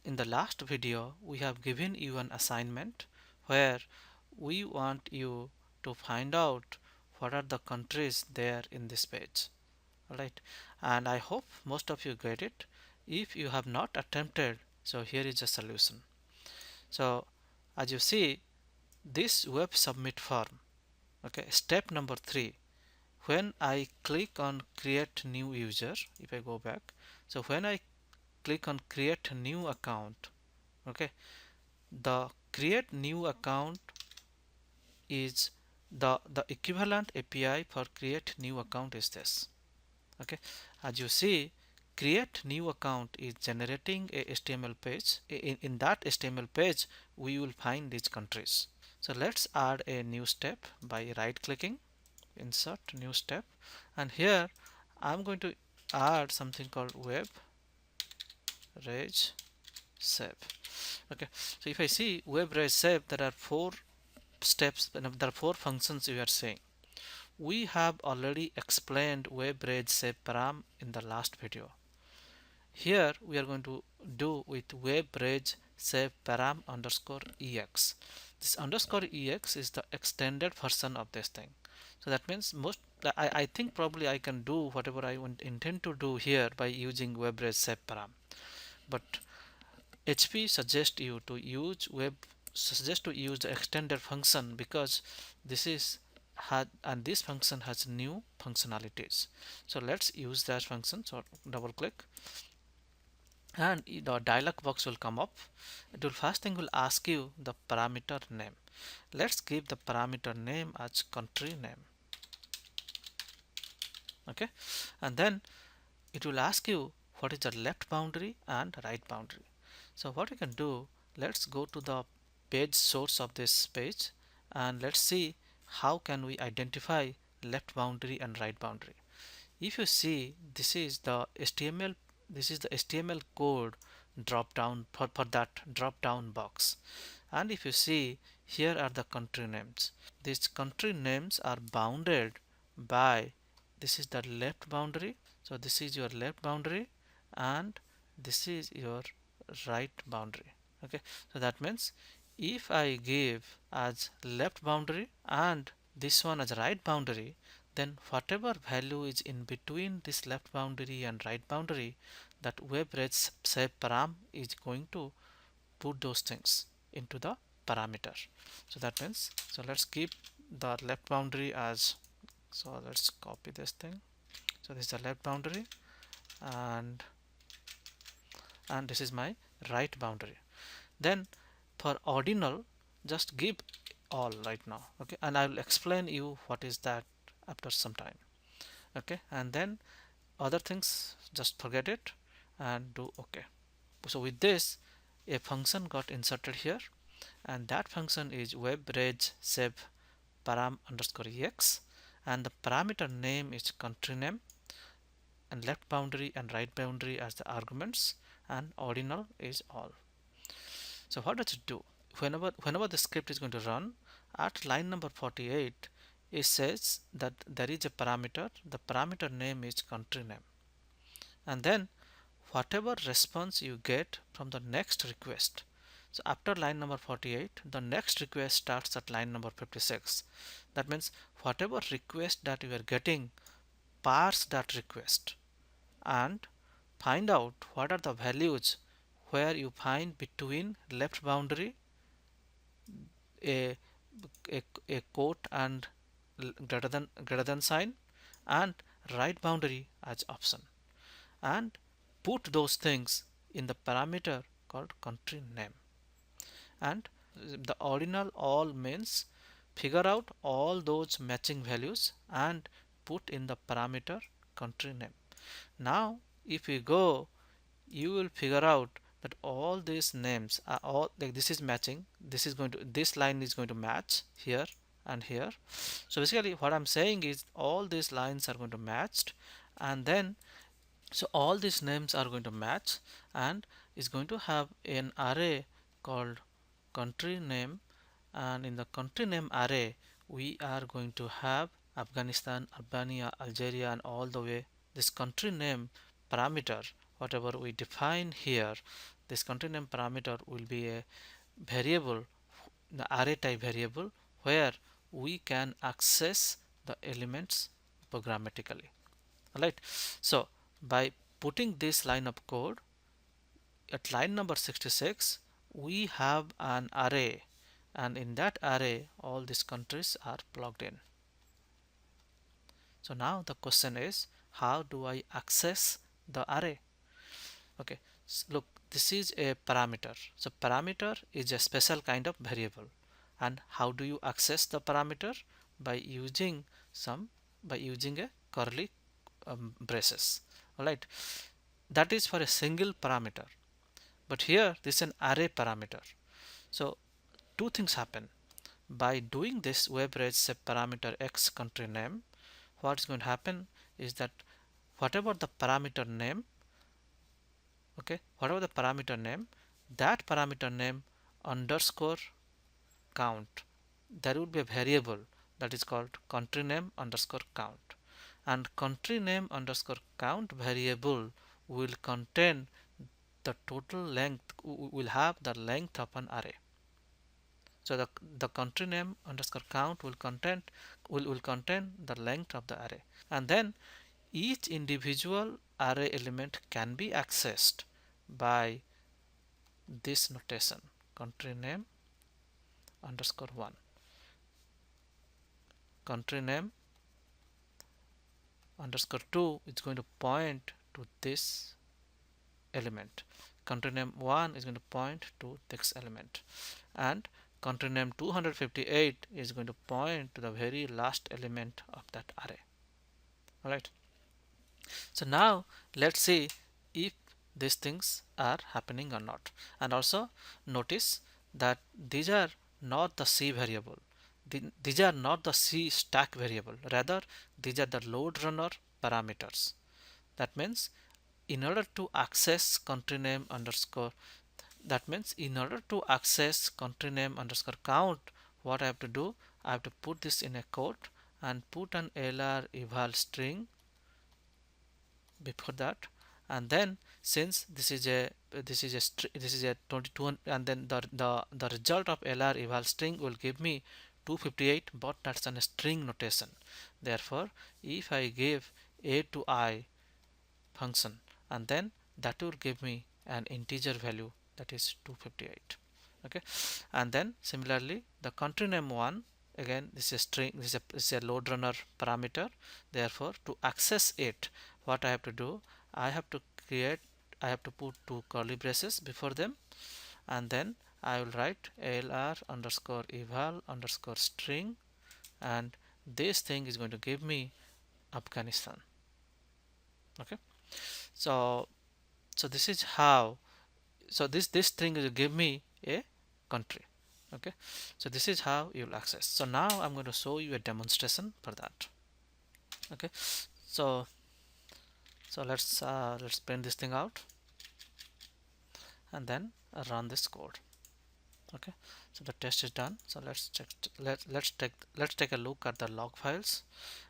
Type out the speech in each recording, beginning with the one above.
in the last video we have given you an assignment where we want you to find out what are the countries there in this page. Alright, and I hope most of you get it. If you have not attempted, so here is a solution. So as you see, this web submit form, okay, step number 3, when I click on create new user, if I go back, so when I click on create new account, okay, the create new account is the equivalent API for create new account is this. Okay, as you see, create new account is generating a HTML page. In that HTML page we will find these countries. So let's add a new step by right clicking, insert new step, and here I'm going to add something called WebRecep. Okay, so if I see WebRecep, there are 4 steps, there are 4 functions we are saying. We have already explained WebRecep param in the last video. Here we are going to do with WebRecep param underscore ex. This underscore ex is the extended version of this thing. So that means I think probably I can do whatever I intend to do here by using WebRecep param. But HP suggests to use the extended function because this is this function has new functionalities. So let's use that function. So double click and the dialog box will come up. It will first thing will ask you the parameter name. Let's give the parameter name as country name. Okay, and then it will ask you what is the left boundary and right boundary. So what we can do, let's go to the page source of this page and let's see how can we identify left boundary and right boundary. If you see, this is the HTML code drop down for that drop down box, and if you see, here are the country names. These country names are bounded by, this is the left boundary, so this is your left boundary and this is your right boundary. Okay, so that means if I give as left boundary and this one as right boundary, then whatever value is in between this left boundary and right boundary, that WebRecep param is going to put those things into the parameter. So that means, so let's keep the left boundary as, so let's copy this thing. So this is the left boundary and this is my right boundary. Then for ordinal, just give all right now. Okay, and I will explain you what is that after some time. Okay, and then other things just forget it and do okay. So with this, a function got inserted here, and that function is WebRecep param underscore ex, and the parameter name is country name, and left boundary and right boundary as the arguments, and ordinal is all. So what does it do? Whenever the script is going to run, at line number 48, it says that there is a parameter. The parameter name is country name, and then whatever response you get from the next request. So after line number 48, the next request starts at line number 56. That means whatever request that you are getting, parse that request and find out what are the values where you find between left boundary a a quote and greater than sign, and right boundary as option, and put those things in the parameter called country name. And the ordinal all means figure out all those matching values and put in the parameter country name. Now if we go, you will figure out that all these names are all like this is matching. This line is going to match here and here. So basically what I'm saying is all these lines are going to match, and then so all these names are going to match and is going to have an array called country name, and in the country name array we are going to have Afghanistan, Albania, Algeria, and all the way this country name parameter, whatever we define here, this country name parameter will be a variable, the array type variable, where we can access the elements programmatically. Alright, so by putting this line of code at line number 66, we have an array, and in that array all these countries are plugged in. So now the question is, how do I access the array? Okay, so look, this is a parameter. So parameter is a special kind of variable. And how do you access the parameter? By using a curly braces. Alright, that is for a single parameter. But here this is an array parameter. So two things happen. By doing this WebRecep parameter x country name, what's going to happen is that whatever the parameter name, okay, whatever the parameter name, that parameter name underscore count, there will be a variable that is called country name underscore count, and country name underscore count variable will contain the total length, will have the length of an array. So the country name underscore count will contain the length of the array, and then each individual array element can be accessed by this notation, country name underscore 1, country name underscore 2 is going to point to this element, country name 1 is going to point to this element, and country name 258 is going to point to the very last element of that array. Alright, so now let's see if these things are happening or not. And also notice that these are not the C variable, these are not the C stack variable, rather these are the load runner parameters. That means in order to access country name underscore, that means in order to access country name underscore count, what I have to do, I have to put this in a quote and put an lr eval string before that, and then since this is a 22, and then the result of lr eval string will give me 258, but that's on a string notation. Therefore if I give a to I function, and then that will give me an integer value, that is 258. Okay, and then similarly the country name 1, again this is a string, this is a load runner parameter. Therefore to access it, what I have to do, I have to put two curly braces before them, and then I will write lr underscore eval underscore string, and this thing is going to give me Afghanistan. Okay, so this is how, so this string will give me a country. Okay, so this is how you will access. So now I'm going to show you a demonstration for that. Okay, so let's print this thing out and then run this code. Okay, so the test is done. So let's check, let's take a look at the log files,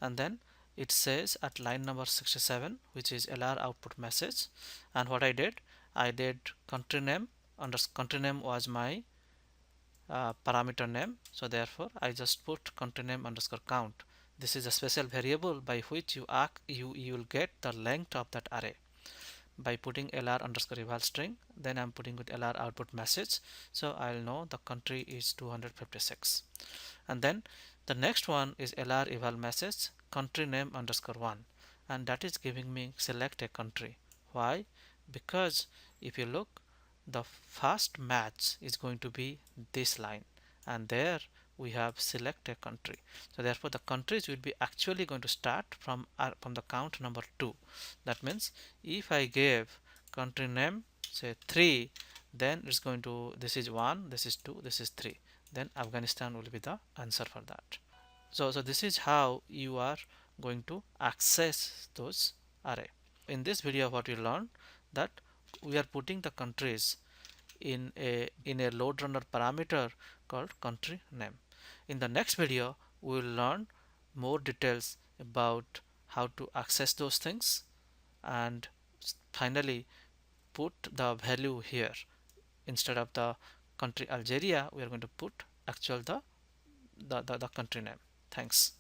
and then it says at line number 67, which is lr output message, and what I did country name country name was my parameter name, so therefore I just put country name underscore count. This is a special variable by which you will get the length of that array by putting lr underscore eval string, then I'm putting with lr output message, so I'll know the country is 256. And then the next one is lr eval message country name underscore 1, and that is giving me select a country. Why? Because if you look, the first match is going to be this line, and there we have select a country. So therefore the countries will be actually going to start from the count number 2. That means if I gave country name say 3, then it's going to, this is 1, this is 2, this is 3, then Afghanistan will be the answer for that. So this is how you are going to access those array. In this video what we learned, that we are putting the countries in a load runner parameter called country name. In the next video we will learn more details about how to access those things, and finally put the value here. Instead of the country Algeria, we are going to put actual the country name. Thanks.